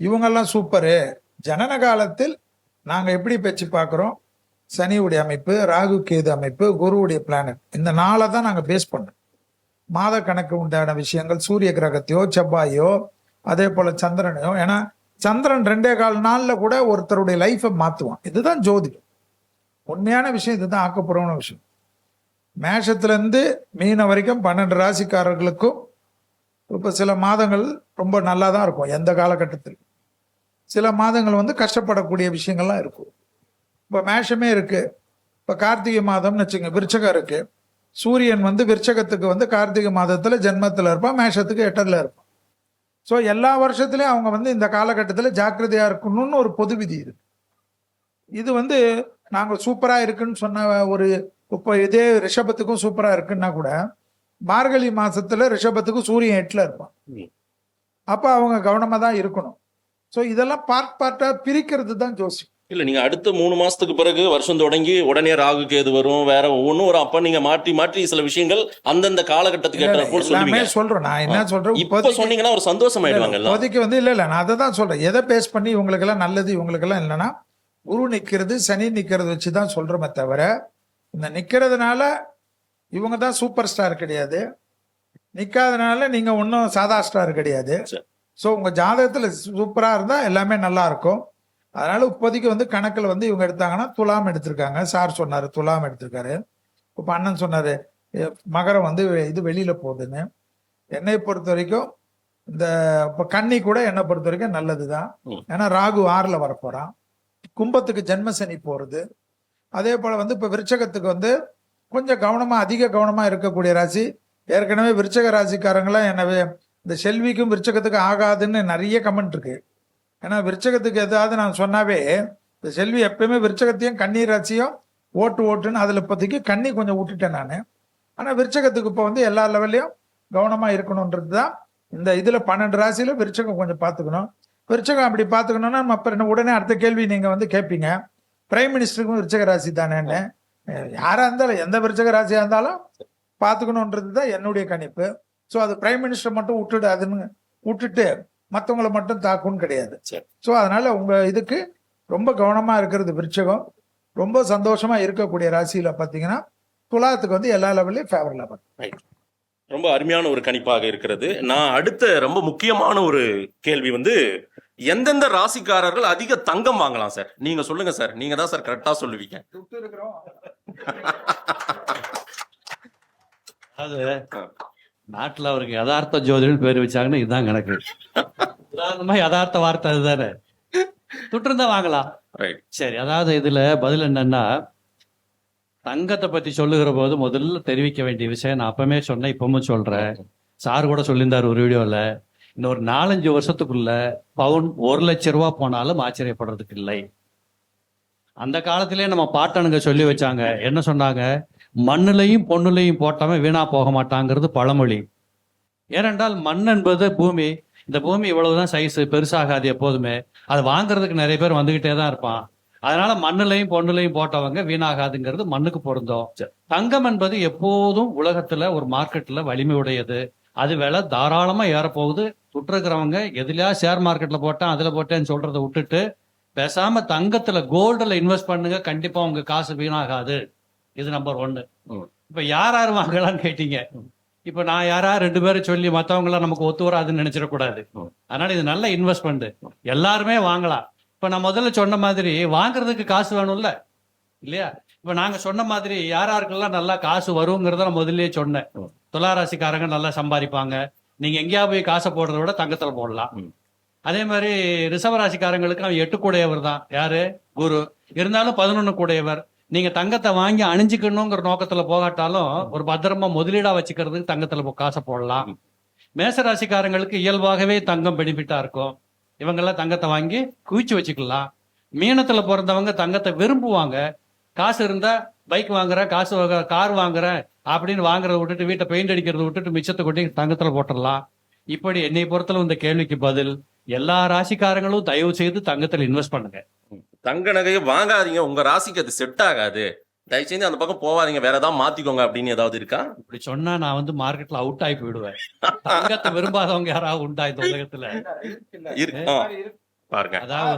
இவங்கெல்லாம் சூப்பரு. ஜனன காலத்தில் நாங்கள் எப்படி பேச்சு பார்க்குறோம், சனியுடைய அமைப்பு, ராகு கேது அமைப்பு, குருவுடைய பிளானட், இந்த 4 தான் நாங்கள் பேஸ் பண்ணுறோம். மாத கணக்கு உண்டான விஷயங்கள், சூரிய கிரகத்தையோ செவ்வாயோ அதே போல் சந்திரனையோ. ஏன்னா சந்திரன் 2.25 நாளில் கூட ஒருத்தருடைய லைஃப்பை மாற்றுவான். இதுதான் ஜோதிடம். உண்மையான விஷயம் இதுதான், ஆக்கப்பூர்வமான விஷயம். மேஷத்துலேருந்து மீன வரைக்கும் 12 ராசிக்காரர்களுக்கும் இப்போ சில மாதங்கள் ரொம்ப நல்லா தான் இருக்கும் எந்த காலகட்டத்தில். சில மாதங்கள் வந்து கஷ்டப்படக்கூடிய விஷயங்கள்லாம் இருக்கும். இப்போ மேஷமே இருக்கு. இப்போ கார்த்திகை மாதம்னு வச்சுங்க, விருச்சகம் இருக்கு. சூரியன் வந்து விருச்சகத்துக்கு வந்து கார்த்திகை மாதத்தில் ஜென்மத்தில் இருப்பான், மேஷத்துக்கு 8ல் இருப்பான். ஸோ எல்லா வருஷத்துலையும் அவங்க வந்து இந்த காலகட்டத்தில் ஜாக்கிரதையாக இருக்கணும்னு ஒரு பொது விதி இருக்கு. இது வந்து நாங்கள் சூப்பராக இருக்குன்னு சொன்ன ஒரு, இப்போ இதே ரிஷபத்துக்கும் சூப்பராக இருக்குன்னா கூட மார்கழி மாசத்துல ரிஷபத்துக்கும் சூரியன் 8ல் இருப்பான். அப்போ அவங்க கவனமாக தான் இருக்கணும். ஸோ இதெல்லாம் பார்ட்டாக பிரிக்கிறது தான் ஜோசியம். இல்ல, நீங்க அடுத்த 3 மாசத்துக்கு பிறகு வருஷம் தொடங்கி உடனே ராகு கேது வரும், வேற ஒவ்வொன்றும் வரும். அப்ப நீங்க மாற்றி மாற்றி சில விஷயங்கள் அந்தந்த காலகட்டத்துக்கு ஏற்ற போல் எல்லாமே சொல்லுவீங்க. சொல்றோம். நான் என்ன சொல்றேன், இப்ப சொன்னீங்கன்னா ஒரு சந்தோஷம் ஆயிடுவாங்க. இப்போதைக்கு வந்து இல்லை நான் அதை தான் சொல்றேன். எதை பேஸ் பண்ணி இவங்களுக்கெல்லாம் நல்லது இவங்களுக்கெல்லாம் இல்லைன்னா, குரு நிக்கிறது சனி நிக்கிறது வச்சு தான் சொல்றோமே தவிர, இந்த நிக்கிறதுனால இவங்க தான் சூப்பர் ஸ்டார் கிடையாது, நிக்காதனால நீங்க ஒன்றும் சாதா ஸ்டார் கிடையாது. ஸோ உங்க ஜாதகத்துல சூப்பரா இருந்தா எல்லாமே நல்லா இருக்கும். அதனால இப்போதைக்கு வந்து கணக்கில் வந்து இவங்க எடுத்தாங்கன்னா துலாம் எடுத்திருக்காங்க. சார் சொன்னாரு துலாம் எடுத்திருக்காரு. இப்போ அண்ணன் சொன்னாரு மகரம் வந்து இது வெளியில போகுதுன்னு. என்னை பொறுத்த வரைக்கும் இந்த இப்போ கன்னி கூட என்னை பொறுத்த வரைக்கும் நல்லது தான். ஏன்னா ராகு 6ல் வரப்போறான். கும்பத்துக்கு ஜென்மசனி போறது. அதே போல வந்து இப்போ விருச்சகத்துக்கு வந்து கொஞ்சம் கவனமா, அதிக கவனமா இருக்கக்கூடிய ராசி. ஏற்கனவே விருச்சக ராசிக்காரங்களாம் எனவே இந்த செல்விக்கும் விருச்சகத்துக்கு ஆகாதுன்னு நிறைய கமெண்ட் இருக்கு. ஏன்னா விருச்சகத்துக்கு ஏதாவது நான் சொன்னாவே, இந்த செல்வி எப்பயுமே விருச்சகத்தையும் கன்னி ராசியும் ஓட்டுன்னு அதில் இப்போதைக்கு கன்னி கொஞ்சம் விட்டுட்டேன் நான். ஆனால் விருச்சகத்துக்கு இப்போ வந்து எல்லா லெவல்லையும் கவனமாக இருக்கணுன்றது தான் இந்த இதில் 12 ராசியில் விருச்சகம் கொஞ்சம் பார்த்துக்கணும். விருச்சகம் அப்படி பார்த்துக்கணும்னா நம்ம அப்புறம் உடனே அடுத்த கேள்வி நீங்கள் வந்து கேட்பீங்க, பிரைம் மினிஸ்டருக்கும் விருச்சக ராசி தானேன்னு. யாராக இருந்தாலும் எந்த விருச்சக ராசியாக இருந்தாலும் பார்த்துக்கணுன்றது தான் என்னுடைய கணிப்பு. ஸோ அது பிரைம் மினிஸ்டர் மட்டும் விட்டுட்டு மற்றவங்களை மட்டும் தாக்குன்னு கிடையாது. ஸோ அதனால உங்க இதுக்கு ரொம்ப கவனமா இருக்கிறது விருச்சகம். ரொம்ப சந்தோஷமா இருக்கக்கூடிய ராசியில பார்த்தீங்கன்னா துலாத்துக்கு வந்து எல்லா லெவல்லையும் ஃபேவர் லெவல். ரொம்ப அருமையான ஒரு கணிப்பாக இருக்கிறது. நான் அடுத்த ரொம்ப முக்கியமான ஒரு கேள்வி வந்து, எந்தெந்த ராசிக்காரர்கள் அதிக தங்கம் வாங்கலாம் சார்? நீங்க சொல்லுங்க சார், நீங்க தான் சார் கரெக்டா சொல்லுவீங்க. அது நாட்டுல அவருக்கு யதார்த்த ஜோதிடர் பேர் வச்சாங்கன்னு இதுதான் கணக்கு. உதாரணமா யதார்த்த வார்த்தை அதுதானே, துட்டிருந்தா வாங்கலாம். சரி, அதாவது இதுல பதில் என்னன்னா, தங்கத்தை பத்தி சொல்லுகிற போது முதல்ல தெரிவிக்க வேண்டிய விஷயம் நான் அப்பவுமே சொன்னேன், இப்பவும் சொல்றேன். சார் கூட சொல்லியிருந்தார் ஒரு வீடியோல, இன்னொரு 4-5 வருஷத்துக்குள்ள பவுன் 1 லட்சம் ரூபாய் போனாலும் ஆச்சரியப்படுறதுக்கு இல்லை. அந்த காலத்திலே நம்ம பாட்டனுங்க சொல்லி வச்சாங்க. என்ன சொன்னாங்க? மண்ணுலையும் பொண்ணுலையும் போட்டவன் வீணா போக மாட்டாங்கிறது பழமொழி. ஏனென்றால் மண் என்பது பூமி, இந்த பூமி இவ்வளவுதான் சைஸ், பெருசாகாது எப்போதுமே. அது வாங்குறதுக்கு நிறைய பேர் வந்துகிட்டே தான் இருப்பான். அதனால மண்ணுலையும் பொண்ணுலையும் போட்டவங்க வீணாகாதுங்கிறது மண்ணுக்கு பொருந்தும். தங்கம் என்பது எப்போதும் உலகத்துல ஒரு மார்க்கெட்ல வலிமை உடையது. அது விலை தாராளமா ஏறப்போகுது. சுற்றுக்கிறவங்க எதுலயா ஷேர் மார்க்கெட்ல போட்டேன் அதுல போட்டேன்னு சொல்றதை விட்டுட்டு பேசாம தங்கத்துல கோல்டுல இன்வெஸ்ட் பண்ணுங்க, கண்டிப்பா உங்க காசு வீணாகாது. இது நம்பர் 1. இப்ப யார் வாங்கலாம்னு கேட்டீங்க. இப்ப நான் யாரா 2 பேரும் சொல்லி மத்தவங்க எல்லாம் நமக்கு ஒத்து வராதுன்னு நினைச்சிடக்கூடாது. அதனால இது நல்ல இன்வெஸ்ட்மெண்ட், எல்லாருமே வாங்கலாம். இப்ப நான் முதல்ல சொன்ன மாதிரி வாங்குறதுக்கு காசு வேணும்ல இல்லையா? இப்ப நாங்க சொன்ன மாதிரி யாராருக்கெல்லாம் நல்லா காசு வருங்கிறத நான் முதல்லயே சொன்னேன். துளாராசிக்காரங்க நல்லா சம்பாதிப்பாங்க. நீங்க எங்கேயா போய் காசை போடுறத விட தங்கத்துல போடலாம். அதே மாதிரி ரிஷபராசிக்காரங்களுக்கு அவன் 8 கூடையவர் தான். யாரு? குரு. இருந்தாலும் 11 கூடையவர். நீங்க தங்கத்தை வாங்கி அணிஞ்சுக்கணுங்கிற நோக்கத்துல போகாட்டாலும் ஒரு பத்திரமா முதலீடா வச்சுக்கிறதுக்கு தங்கத்துல காசை போடலாம். மேசராசிக்காரங்களுக்கு இயல்பாகவே தங்கம் பெனிஃபிட்டா இருக்கும். இவங்கெல்லாம் தங்கத்தை வாங்கி குவிச்சு வச்சுக்கலாம். மீனத்துல பிறந்தவங்க தங்கத்தை விரும்புவாங்க. காசு இருந்தா பைக் வாங்குறேன், கார் வாங்குறேன் அப்படின்னு வாங்குறத விட்டுட்டு வீட்டை பெயிண்ட் அடிக்கிறத விட்டுட்டு மிச்சத்தை கொட்டி தங்கத்துல போட்டுடலாம். இப்படி என்னை பொறுத்தல இந்த கேள்விக்கு பதில், எல்லா ராசிக்காரங்களும் தயவு செய்து தங்கத்துல இன்வெஸ்ட் பண்ணுங்க. தங்க நகையை வாங்காதீங்க, உங்க ராசிக்கு அது செட் ஆகாது, தயவு செஞ்சு அந்த பக்கம் போவாதீங்க, வேற ஏதாவது மாத்திக்கோங்க அப்படின்னு ஏதாவது இருக்கா? இப்படி சொன்னா நான் மார்க்கெட்ல அவுட் ஆகி போயிடுவேன். தங்கத்தை விரும்பாதவங்க யாராவது உண்டா இந்த உலகத்துல? பாருங்க, அதாவது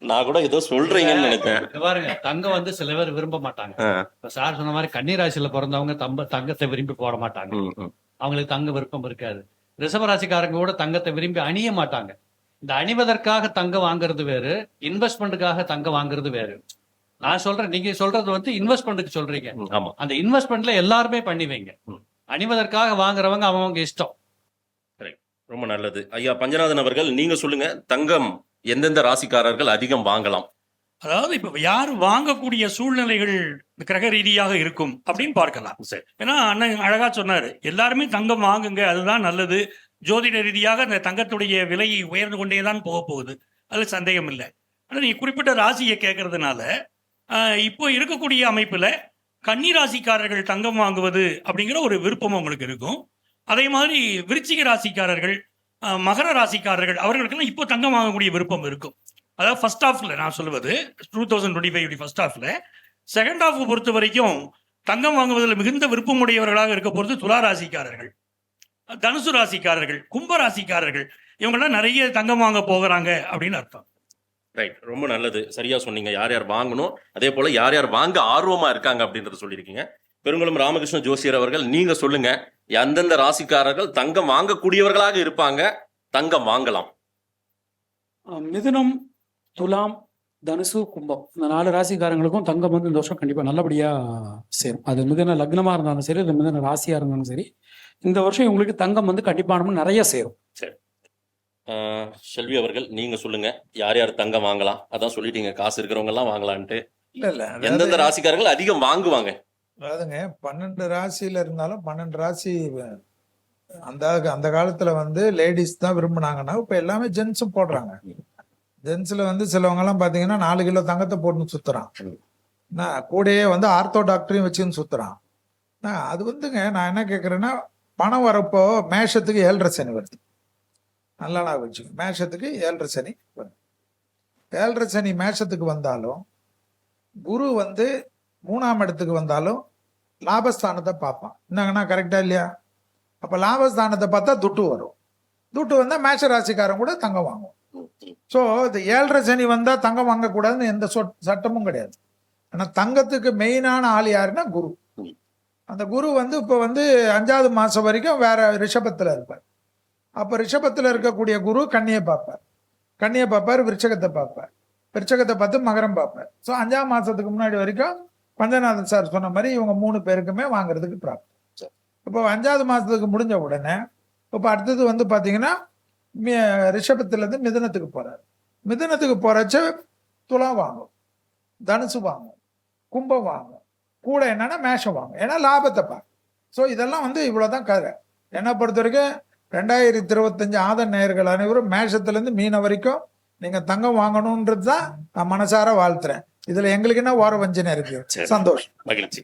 நான் கூட ஏதோ சொல்றீங்கன்னு நினைச்சேன். பாருங்க, தங்கம் சில பேர் விரும்ப மாட்டாங்க. இப்ப சார் சொன்ன மாதிரி கன்னிராசியில பிறந்தவங்க தங்கத்தை விரும்பி போட மாட்டாங்க. அவங்களுக்கு தங்க விருப்பம் இருக்காது. ரிஷபராசிக்காரங்க கூட தங்கத்தை விரும்பி அணிய மாட்டாங்க. இந்த அணிவதற்காக தங்கம் வாங்குறது வேறு, இன்வெஸ்ட்மெண்ட்டுக்காக தங்கம் வாங்குறது வேறு. நான் சொல்றேன், நீங்க சொல்றது இன்வெஸ்ட்மெண்ட்டுக்கு சொல்றீங்க. அந்த இன்வெஸ்ட்மெண்ட்ல எல்லாருமே பண்ணிவைங்க. அணிவதற்காக வாங்குறவங்க அவங்க இஷ்டம். ரொம்ப நல்லது. ஐயா பஞ்சநாதன் அவர்கள், நீங்க சொல்லுங்க, தங்கம் எந்தெந்த ராசிக்காரர்கள் அதிகம் வாங்கலாம்? அதாவது இப்ப யார் வாங்கக்கூடிய சூழ்நிலைகள் கிரக ரீதியாக இருக்கும் அப்படின்னு பார்க்கலாம். ஏன்னா அண்ணன் அழகா சொன்னாரு, எல்லாருமே தங்கம் வாங்குங்க, அதுதான் நல்லது. ஜோதிட ரீதியாக அந்த தங்கத்துடைய விலை உயர்ந்து கொண்டேதான் போக போகுது, அது சந்தேகம் இல்லை. ஆனால் நீங்க குறிப்பிட்ட ராசியை கேட்கறதுனால இப்போ இருக்கக்கூடிய அமைப்புல கன்னி ராசிக்காரர்கள் தங்கம் வாங்குவது அப்படிங்கிற ஒரு விருப்பம் உங்களுக்கு இருக்கும். அதே மாதிரி விருச்சிக ராசிக்காரர்கள், மகர ராசிக்காரர்கள், அவர்களுக்கெல்லாம் இப்போ தங்கம் வாங்கக்கூடிய விருப்பம் இருக்கும். அதாவது ஃபர்ஸ்ட் ஹாஃப்ல நான் சொல்லுவது 2025 ஃபர்ஸ்ட் ஹாஃப்ல. செகண்ட் ஹாஃப் பொறுத்த வரைக்கும் தங்கம் வாங்குவதில் மிகுந்த விருப்பம் உடையவர்களாக இருக்க போகிறது துலா ராசிக்காரர்கள், தனுசு ராசிக்காரர்கள், கும்ப ராசிக்காரர்கள். இவங்கெல்லாம் நிறைய தங்கம் வாங்க போகிறாங்க அப்படின்னு அர்த்தம். ரைட், ரொம்ப நல்லது, சரியா சொன்னீங்க. யார் யார் வாங்கணும், அதே போல யார் யார் வாங்க ஆர்வமா இருக்காங்க அப்படின்றத சொல்லியிருக்கீங்க. பெருங்குளம் ராமகிருஷ்ண ஜோசியர் அவர்கள், நீங்க சொல்லுங்க, எந்தெந்த ராசிக்காரர்கள் தங்கம் வாங்கக்கூடியவர்களாக இருப்பாங்க, தங்கம் வாங்கலாம்? மிதுனம், துலாம், தனுசு, கும்பம், இந்த 4 ராசிக்காரங்களுக்கும் தங்கம் இந்த வருஷம் கண்டிப்பா நல்லபடியா சேரும். அது மிதுன லக்னமா இருந்தாலும் சரி, அது மிதுன ராசியா இருந்தாலும் சரி, இந்த வருஷம் உங்களுக்கு தங்கம் கண்டிப்பா நிறைய சேரும். சரி, செல்வி அவர்கள், நீங்க சொல்லுங்க, யார் யார் தங்கம் வாங்கலாம்? அதான் சொல்லிட்டீங்க, காசு இருக்கிறவங்க எல்லாம் வாங்கலான்ட்டு. இல்ல எந்தெந்த ராசிக்காரர்கள் அதிகம் வாங்குவாங்க? அதாவதுங்க, 12 ராசியில இருந்தாலும் 12 ராசி அந்த காலத்துல லேடிஸ் தான் விரும்பினாங்கன்னா இப்ப எல்லாமே ஜென்ஸும் போடுறாங்க. ஜென்ஸ்ல சிலவங்க எல்லாம் பாத்தீங்கன்னா 4 கிலோ தங்கத்தை போட்டுன்னு சுத்துறான். கூடயே ஆர்த்தோ டாக்டரையும் வச்சுன்னு சுத்துறான். அது நான் என்ன கேட்கறேன்னா, பணம் வரப்போ மேஷத்துக்கு 7.5 சனி வருது. நல்லா நான் வச்சுக்கோ, மேஷத்துக்கு 7.5 சனி வருது. 7.5 சனி மேஷத்துக்கு வந்தாலும், குரு 3ஆம் இடத்துக்கு வந்தாலும் லாபஸ்தானத்தை பார்ப்பான். என்னங்கன்னா கரெக்டா இல்லையா? அப்ப லாபஸ்தானத்தை பார்த்தா துட்டு வரும். துட்டு வந்தா மேஷ ராசிக்காரன் கூட தங்கம் வாங்குவோம். ஸோ இந்த 7.5 சனி வந்தா தங்கம் வாங்கக்கூடாதுன்னு எந்த சட்டமும் கிடையாது. ஆனா தங்கத்துக்கு மெயினான ஆள் யாருன்னா குரு. அந்த குரு இப்போ 5வது மாசம் வரைக்கும் வேற ரிஷபத்துல இருப்பார். அப்ப ரிஷபத்துல இருக்கக்கூடிய குரு கன்னியை பார்ப்பார், விருச்சகத்தை பார்ப்பார், விருச்சகத்தை பார்த்து மகரம் பார்ப்பார். ஸோ 5ஆம் மாசத்துக்கு முன்னாடி வரைக்கும் பஞ்சநாதன் சார் சொன்ன மாதிரி இவங்க 3 பேருக்குமே வாங்குறதுக்கு பிராப்தம். இப்போ 5வது மாசத்துக்கு முடிஞ்ச உடனே இப்போ அடுத்தது பாத்தீங்கன்னா ரிஷபத்துல இருந்து மிதுனத்துக்கு போறாரு. மிதுனத்துக்கு போறச்ச துலாம் வாங்கும், தனுசு வாங்கும், கும்பம் வாங்கும், கூட என்னன்னா மேஷம் வாங்கும். ஏன்னா லாபத்தை பார்க்க. ஸோ இதெல்லாம் இவ்வளவுதான் கதை. என்னை பொறுத்த வரைக்கும் 2025 ஆத நேயர்கள் அனைவரும் மேஷத்துல இருந்து மீன வரைக்கும் நீங்க தங்கம் வாங்கணும்ன்றது தான் நான் மனசார வாழ்த்துறேன். இதுல எங்களுக்கு என்ன ஓர வஞ்சனை இருக்கு? சந்தோஷம், மகிழ்ச்சி.